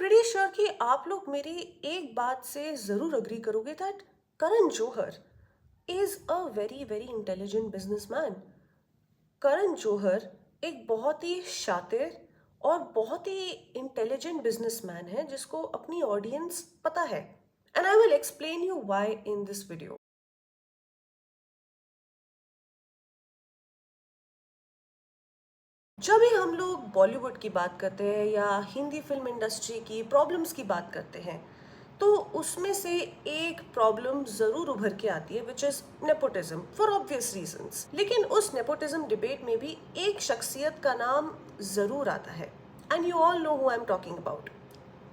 Pretty sure कि आप लोग मेरी एक बात से जरूर अग्री करोगे that Karan Johar is a very very intelligent businessman. Karan Johar एक बहुत ही शातिर और बहुत ही इंटेलिजेंट बिजनेसमैन है जिसको अपनी ऑडियंस पता है। And I will explain you why in this video. जब भी हम लोग बॉलीवुड की बात करते हैं या हिंदी फिल्म इंडस्ट्री की प्रॉब्लम्स की बात करते हैं तो उसमें से एक प्रॉब्लम जरूर उभर के आती है which is nepotism for obvious reasons. लेकिन उस नेपोटिज्म डिबेट में भी एक शख्सियत का नाम जरूर आता है and you all know who I am talking about,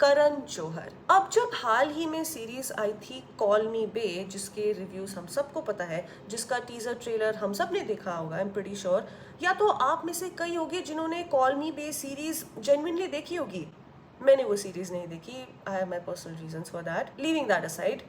Karan Johar. अब जब हाल ही में सीरीज आई थी कॉल मी बे, जिसके रिव्यूज हम सबको पता है, जिसका टीजर ट्रेलर हम सब ने देखा होगा, आई एम प्रीटी श्योर। या तो आप में से कई होंगे जिन्होंने कॉल मी बे सीरीज जेन्युइनली देखी होगी। मैंने वो सीरीज नहीं देखी, I have my personal reasons for that. Leaving that aside,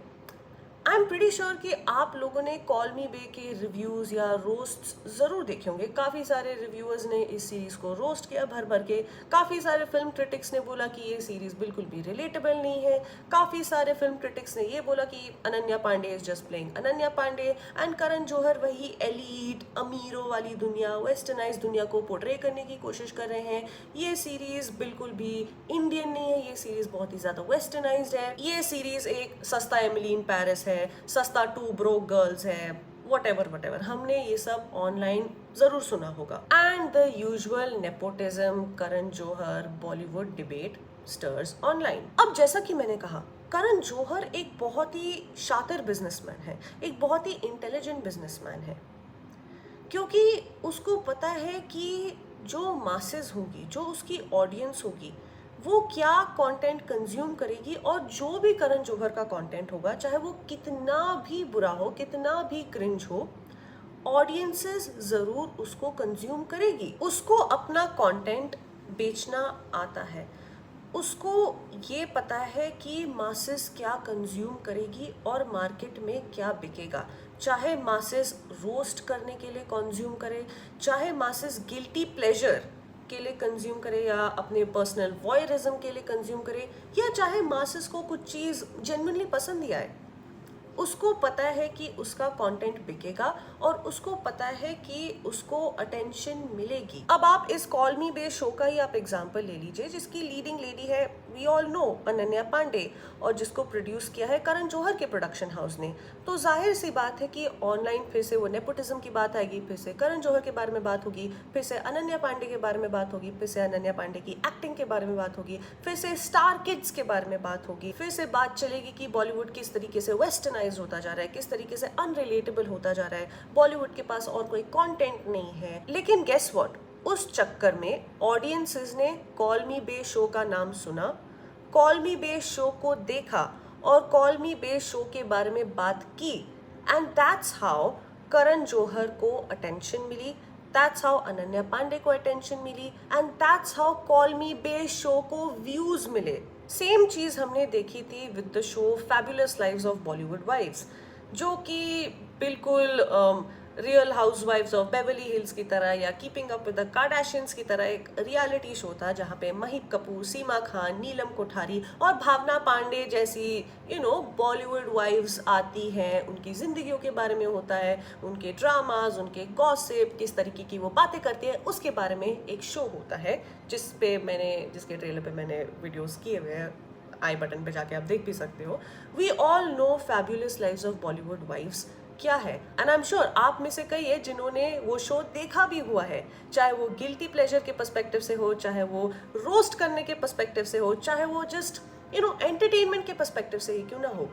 I am pretty sure कि आप लोगों ने कॉल मी बे के रिव्यूज या रोस्ट जरूर देखे होंगे। काफी सारे रिव्यूअर्स ने इस सीरीज को रोस्ट किया भर भर के। काफी सारे फिल्म क्रिटिक्स ने बोला कि ये सीरीज बिल्कुल भी रिलेटेबल नहीं है। काफी सारे फिल्म क्रिटिक्स ने ये बोला कि Ananya Pandey is just playing Ananya Pandey and Karan Johar वही एलीट अमीरों वाली दुनिया, वेस्टर्नाइज दुनिया को पोर्ट्रे करने की कोशिश कर रहे हैं। ये सीरीज बिल्कुल भी इंडियन नहीं है, ये सीरीज बहुत ही ज्यादा वेस्टर्नाइज्ड है। ये सीरीज एक सस्ता एमिली इन पेरिस है, सस्ता टू ब्रोक गर्ल्स है, वट एवर हमने ये सब ऑनलाइन जरूर सुना होगा। And the usual nepotism Karan Johar Bollywood debate stirs online. अब जैसा कि मैंने कहा, करण जौहर एक बहुत ही शातिर बिजनेसमैन है, एक बहुत ही इंटेलिजेंट बिजनेसमैन है, क्योंकि उसको पता है कि जो मासेस होगी, जो उसकी ऑडियंस होगी, वो क्या कंटेंट कंज्यूम करेगी। और जो भी करण जौहर का कंटेंट होगा, चाहे वो कितना भी बुरा हो, कितना भी क्रिंज हो, ऑडियंसेस जरूर उसको कंज्यूम करेगी। उसको अपना कंटेंट बेचना आता है, उसको ये पता है कि मासेस क्या कंज्यूम करेगी और मार्केट में क्या बिकेगा। चाहे मासेस रोस्ट करने के लिए कंज्यूम करे, चाहे मासेस गिल्टी प्लेजर के लिए कंज्यूम करे या अपने पर्सनल वॉयरिज्म के लिए कंज्यूम करे, या चाहे मासेस को कुछ चीज़ जेन्युइनली पसंद ही आए, उसको पता है कि उसका कंटेंट बिकेगा और उसको पता है कि उसको अटेंशन मिलेगी। अब आप इस कॉल मी बे शो का ही आप एग्जांपल ले लीजिए, जिसकी लीडिंग लेडी है we all know Ananya Pandey, और जिसको प्रोड्यूस किया है करण जौहर के प्रोडक्शन हाउस ने। तो जाहिर सी बात है कि ऑनलाइन फिर से वो नेपोटिज्म की बात आएगी, फिर से करण जौहर के बारे में बात होगी, फिर से अनन्या पांडे के बारे में बात होगी, फिर से अनन्या पांडे की एक्टिंग के बारे में बात होगी, फिर से स्टार किड्स के बारे में बात होगी, फिर से बात चलेगी कि बॉलीवुड किस तरीके से वेस्टर्नाइज होता जा रहा है, किस तरीके से अनरिलेटेबल होता जा रहा है, बॉलीवुड के पास और कोई कंटेंट नहीं है। लेकिन गेस व्हाट, उस चक्कर में ऑडियंसेस ने कॉल मी बे शो का नाम सुना, कॉल मी बे शो को देखा और कॉल मी बे शो के बारे में बात की। And that's how Karan Johar को अटेंशन मिली, दैट्स हाउ अनन्या पांडे को अटेंशन मिली, and that's how call me bae show को व्यूज मिले। सेम चीज हमने देखी थी with the show fabulous lives of Bollywood wives, जो कि बिल्कुल रियल हाउसवाइफ्स ऑफ बेवर्ली हिल्स की तरह या keeping up with the Kardashians की तरह एक रियलिटी शो था, जहाँ पे महीप कपूर, सीमा खान, नीलम कोठारी और भावना पांडे जैसी बॉलीवुड वाइफ्स आती हैं। उनकी जिंदगियों के बारे में होता है, उनके ड्रामाज, उनके गॉसिप, किस तरीके की वो बातें करती है, उसके बारे में एक शो होता है, जिसके ट्रेलर पे मैंने वीडियोस किए हुए हैं, आई बटन पे जाके आप देख भी सकते हो। We all know fabulous lives of Bollywood wives क्या है, एंड आई एम श्योर आप में से कई है जिन्होंने वो शो देखा भी हुआ है, चाहे वो गिल्टी प्लेजर के पर्सपेक्टिव से हो, चाहे वो रोस्ट करने के पर्सपेक्टिव से हो, चाहे वो जस्ट एंटरटेनमेंट के पर्सपेक्टिव से ही क्यों ना हो।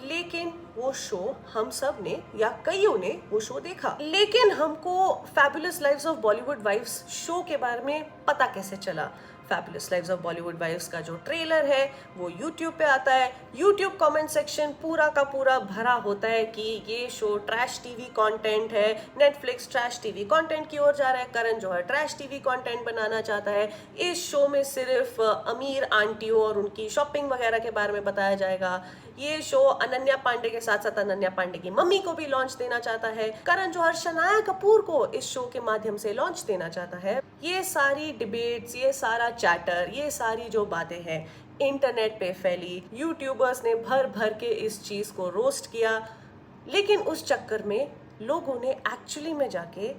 लेकिन वो शो हम सब ने या कईयों ने वो शो देखा। लेकिन हमको fabulous lives of Bollywood wives show के बारे में पता कैसे चला? Fabulous lives of Bollywood wives का जो ट्रेलर है वो यूट्यूब पे आता है। यूट्यूब कमेंट सेक्शन पूरा का पूरा भरा होता है कि ये शो ट्रैश टीवी कंटेंट है, नेटफ्लिक्स ट्रैश टीवी कंटेंट की ओर जा रहा है, Karan Johar trash TV content बनाना चाहता है। इस शो में सिर्फ अमीर आंटियों और उनकी शॉपिंग वगैरह के बारे में बताया जाएगा। ये शो अनन्या पांडे के साथ साथ अनन्या पांडे की मम्मी को भी लॉन्च देना चाहता है। करण जौहर शनाया कपूर को इस शो के माध्यम से लॉन्च देना चाहता है। ये सारी डिबेट्स, ये सारा चैटर, ये सारी जो बातें हैं, इंटरनेट पे फैली, यूट्यूबर्स ने भर भर के इस चीज को रोस्ट किया, लेकिन उस चक्कर में लोगों ने एक्चुअली में जाके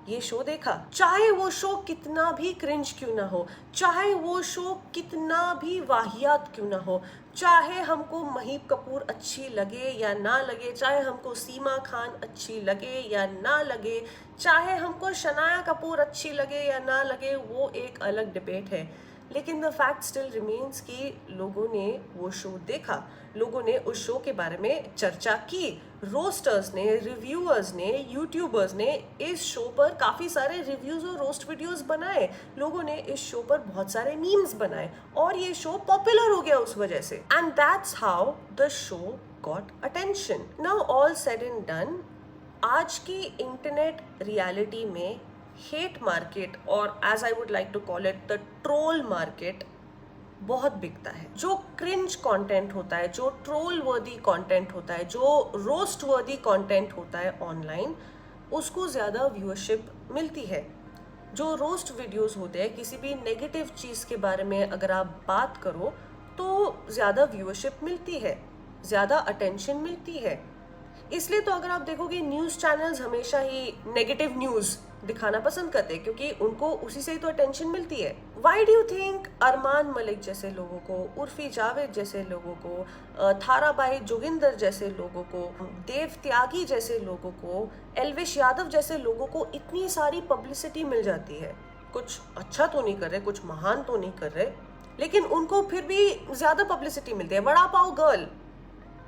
ये शो देखा, चाहे वो शो कितना भी क्रिंज क्यों ना हो, चाहे वो शो कितना भी वाहियात क्यों ना हो, चाहे हमको महीप कपूर अच्छी लगे या ना लगे, चाहे हमको सीमा खान अच्छी लगे या ना लगे, चाहे हमको शनाया कपूर अच्छी लगे या ना लगे, वो एक अलग डिबेट है। लेकिन द फैक्ट स्टिल रिमेन्स कि लोगों ने वो शो देखा, लोगों ने उस शो के बारे में चर्चा की, रोस्टर्स ने, रिव्यूअर्स ने, यूट्यूबर्स ने इस शो पर काफ़ी सारे रिव्यूज़ और रोस्ट वीडियोस बनाए, लोगों ने इस शो पर बहुत सारे मीम्स बनाए और ये शो पॉपुलर हो गया उस वजह से। And that's how the show got attention. Now all said and done, आज की इंटरनेट रियलिटी में हेट मार्केट और as I would like to call it the troll market बहुत बिकता है। जो क्रिंज कंटेंट होता है, जो ट्रोल वर्दी कंटेंट होता है, जो रोस्ट वर्दी कंटेंट होता है ऑनलाइन, उसको ज़्यादा व्यूअरशिप मिलती है। जो रोस्ट वीडियोस होते हैं, किसी भी नेगेटिव चीज़ के बारे में अगर आप बात करो तो ज़्यादा व्यूअरशिप मिलती है, ज़्यादा अटेंशन मिलती है। इसलिए तो अगर आप देखोगे न्यूज़ चैनल्स हमेशा ही नेगेटिव न्यूज़ दिखाना पसंद करते हैं, क्योंकि उनको उसी से ही तो अटेंशन मिलती है। Why do you think Armaan Malik जैसे लोगों को, उर्फी जावेद जैसे लोगों को, थाराबाई जोगिंदर जैसे लोगों को, देव त्यागी जैसे लोगों को, एलविश यादव जैसे लोगों को इतनी सारी पब्लिसिटी मिल जाती है? कुछ अच्छा तो नहीं कर रहे, कुछ महान तो नहीं कर रहे, लेकिन उनको फिर भी ज्यादा पब्लिसिटी मिलती है। Vada pav girl,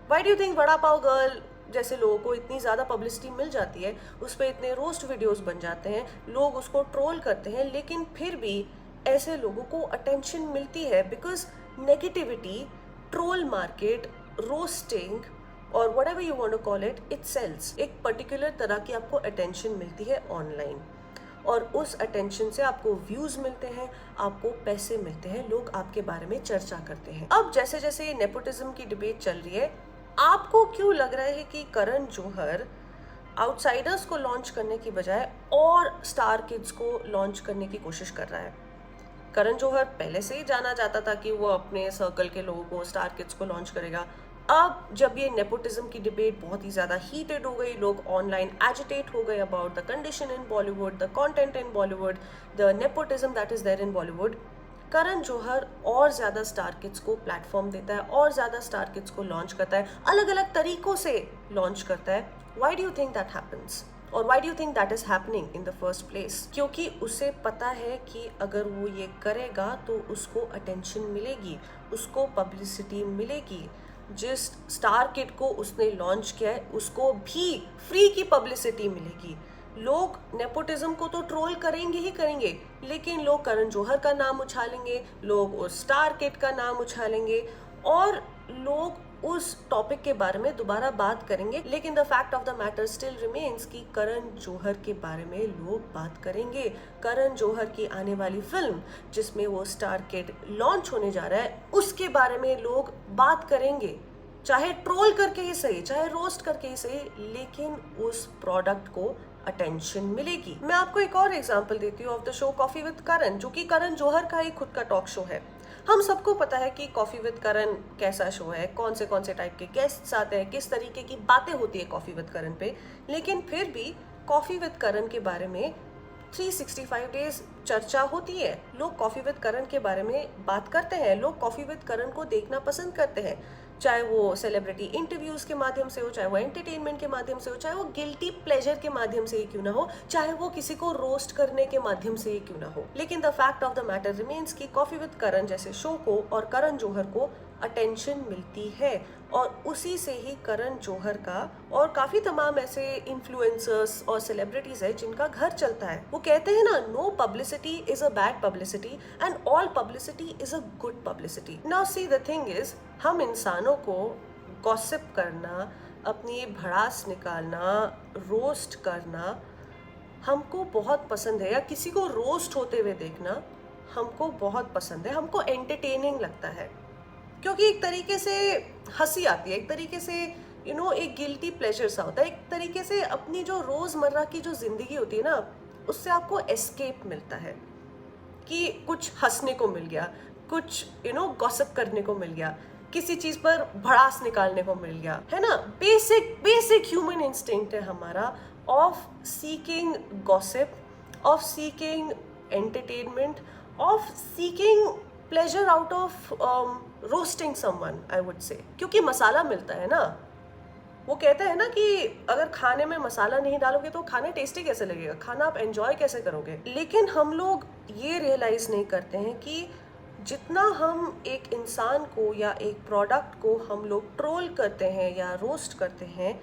why do you think vada pav girl जैसे लोगों को इतनी ज़्यादा पब्लिसिटी मिल जाती है, उस पर इतने रोस्ट वीडियोस बन जाते हैं, लोग उसको ट्रोल करते हैं, लेकिन फिर भी ऐसे लोगों को अटेंशन मिलती है? Because negativity, troll market, roasting और whatever you want to call it, it sells. एक पर्टिकुलर तरह की आपको अटेंशन मिलती है ऑनलाइन, और उस अटेंशन से आपको व्यूज मिलते हैं, आपको पैसे मिलते हैं, लोग आपके बारे में चर्चा करते हैं। अब जैसे जैसे ये नेपोटिज्म की डिबेट चल रही है, आपको क्यों लग रहा है कि करण जौहर आउटसाइडर्स को लॉन्च करने की बजाय और स्टार किड्स को लॉन्च करने की कोशिश कर रहा है? करण जौहर पहले से ही जाना जाता था कि वो अपने सर्कल के लोगों को, स्टार किड्स को लॉन्च करेगा। अब जब ये नेपोटिज्म की डिबेट बहुत ही ज़्यादा हीटेड हो गई, लोग ऑनलाइन एजिटेट हो गए about the condition in Bollywood, the content in Bollywood, the nepotism that is there in Bollywood, Karan Johar और ज़्यादा स्टार किड्स को प्लेटफॉर्म देता है और ज़्यादा स्टार किड्स को लॉन्च करता है, अलग अलग तरीकों से लॉन्च करता है। Why do you think that happens, और why do you think that is happening in the first place? क्योंकि उसे पता है कि अगर वो ये करेगा तो उसको अटेंशन मिलेगी, उसको पब्लिसिटी मिलेगी। जिस स्टार किड को उसने लॉन्च किया है उसको भी फ्री की पब्लिसिटी मिलेगी। लोग नेपोटिज्म को तो ट्रोल करेंगे ही करेंगे, लेकिन लोग करण जौहर का नाम उछालेंगे, लोग उस स्टार किड का नाम उछालेंगे और लोग उस टॉपिक के बारे में दोबारा बात करेंगे। लेकिन the fact of the matter still remains कि करण जौहर के बारे में लोग बात करेंगे। करण जौहर की आने वाली फिल्म जिसमें वो स्टार किड लॉन्च होने जा रहा है, उसके बारे में लोग बात करेंगे, चाहे ट्रोल करके ही सही, चाहे रोस्ट करके ही सही, लेकिन उस प्रोडक्ट को अटेंशन मिलेगी। मैं आपको एक और एग्जांपल देती हूँ of the show coffee with Karan, जो कि करण जौहर का ही खुद का टॉक शो है। हम सबको पता है कि कॉफी विद करण कैसा शो है, कौन से टाइप के गेस्ट्स आते हैं, किस तरीके की बातें होती है कॉफी विद करण पे। लेकिन फिर भी कॉफी विद करण के बारे में 365 डेज चर्चा होती है। लोग कॉफी विद करण के बारे में बात करते हैं, लोग कॉफी विद करण को देखना पसंद करते हैं, चाहे वो सेलिब्रिटी इंटरव्यूज के माध्यम से हो, चाहे वो एंटरटेनमेंट के माध्यम से हो, चाहे वो गिल्टी प्लेजर के माध्यम से ही क्यों ना हो, चाहे वो किसी को रोस्ट करने के माध्यम से ही क्यों ना हो। लेकिन the fact of the matter remains कि कॉफी विद करण जैसे शो को और करण जौहर को अटेंशन मिलती है, और उसी से ही करण जौहर का और काफी तमाम ऐसे इन्फ्लुएंसर्स और सेलिब्रिटीज है जिनका घर चलता है। वो कहते हैं ना, no publicity is a bad publicity and all publicity is a good publicity. Now see the thing is, हम इंसानों को गॉसिप करना, अपनी भड़ास निकालना, रोस्ट करना हमको बहुत पसंद है, या किसी को रोस्ट होते हुए देखना हमको बहुत पसंद है, हमको एंटरटेनिंग लगता है, क्योंकि एक तरीके से हंसी आती है, एक तरीके से एक गिल्टी प्लेजर सा होता है, एक तरीके से अपनी जो रोज़मर्रा की जो ज़िंदगी होती है ना, उससे आपको एस्केप मिलता है कि कुछ हंसने को मिल गया, कुछ गॉसिप करने को मिल गया, किसी चीज पर भड़ास निकालने को मिल गया, है ना। बेसिक ह्यूमन इंस्टिंक्ट है हमारा of seeking gossip, of seeking entertainment, of seeking pleasure out of roasting someone, I would say, क्योंकि मसाला मिलता है ना। वो कहते हैं ना कि अगर खाने में मसाला नहीं डालोगे तो खाना टेस्टी कैसे लगेगा, खाना आप एंजॉय कैसे करोगे। लेकिन हम लोग ये रियलाइज नहीं करते हैं कि जितना हम एक इंसान को या एक प्रोडक्ट को हम लोग ट्रोल करते हैं या रोस्ट करते हैं,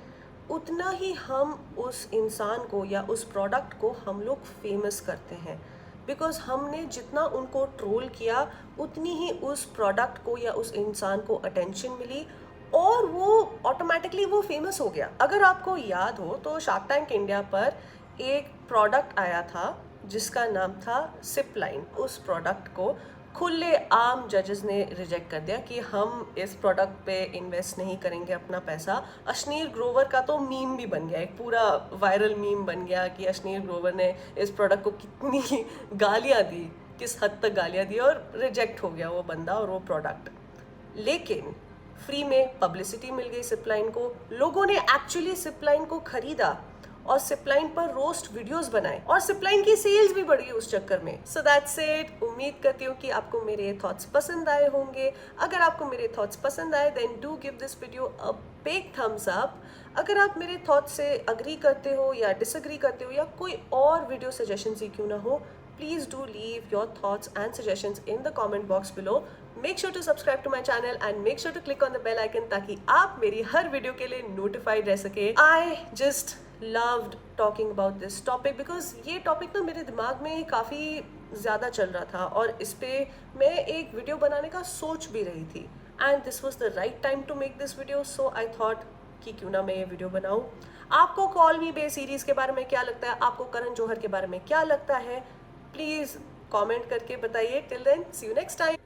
उतना ही हम उस इंसान को या उस प्रोडक्ट को हम लोग फेमस करते हैं। बिकॉज हमने जितना उनको ट्रोल किया उतनी ही उस प्रोडक्ट को या उस इंसान को अटेंशन मिली और वो ऑटोमेटिकली वो फेमस हो गया। अगर आपको याद हो तो शार्क टैंक इंडिया पर एक प्रोडक्ट आया था जिसका नाम था सिप लाइन। उस प्रोडक्ट को खुले आम जजेस ने रिजेक्ट कर दिया कि हम इस प्रोडक्ट पे इन्वेस्ट नहीं करेंगे अपना पैसा। अश्नीर ग्रोवर का तो मीम भी बन गया, एक पूरा वायरल मीम बन गया कि अश्नीर ग्रोवर ने इस प्रोडक्ट को कितनी गालियाँ दी, किस हद तक गालियाँ दी, और रिजेक्ट हो गया वो बंदा और वो प्रोडक्ट। लेकिन फ्री में पब्लिसिटी मिल गई सिपलाइन को, लोगों ने एक्चुअली सिपलाइन को खरीदा और सिपलाइन पर रोस्ट वीडियोस बनाए और सिपलाइन की सेल्स भी बढ़ी उस चक्कर में। So that's it. उम्मीद करती हूँ कि आपको मेरे थॉट्स पसंद आए होंगे। अगर आपको मेरे थॉट्स पसंद आए then do give this video a big thumbs up. अगर आप मेरे थॉट्स से अग्री करते हो या डिसअग्री करते हो या कोई और वीडियो सजेशंस ही क्यों ना हो, please do leave your thoughts and suggestions in the comment box below. Make sure to subscribe to my channel and make sure to click on the bell icon ताकि आप मेरी हर वीडियो के लिए notified रह सके। I just loved talking about this topic because ये topic ना मेरे दिमाग में काफ़ी ज़्यादा चल रहा था और इस पे मैं एक वीडियो बनाने का सोच भी रही थी। And this was the right time to make this video, so I thought कि क्यों ना मैं ये वीडियो बनाऊँ। आपको कॉल मी बे सीरीज़ के बारे में क्या लगता है, आपको करण जौहर के बारे में क्या लगता है, प्लीज़ कमेंट करके बताइए। Till then see you next time.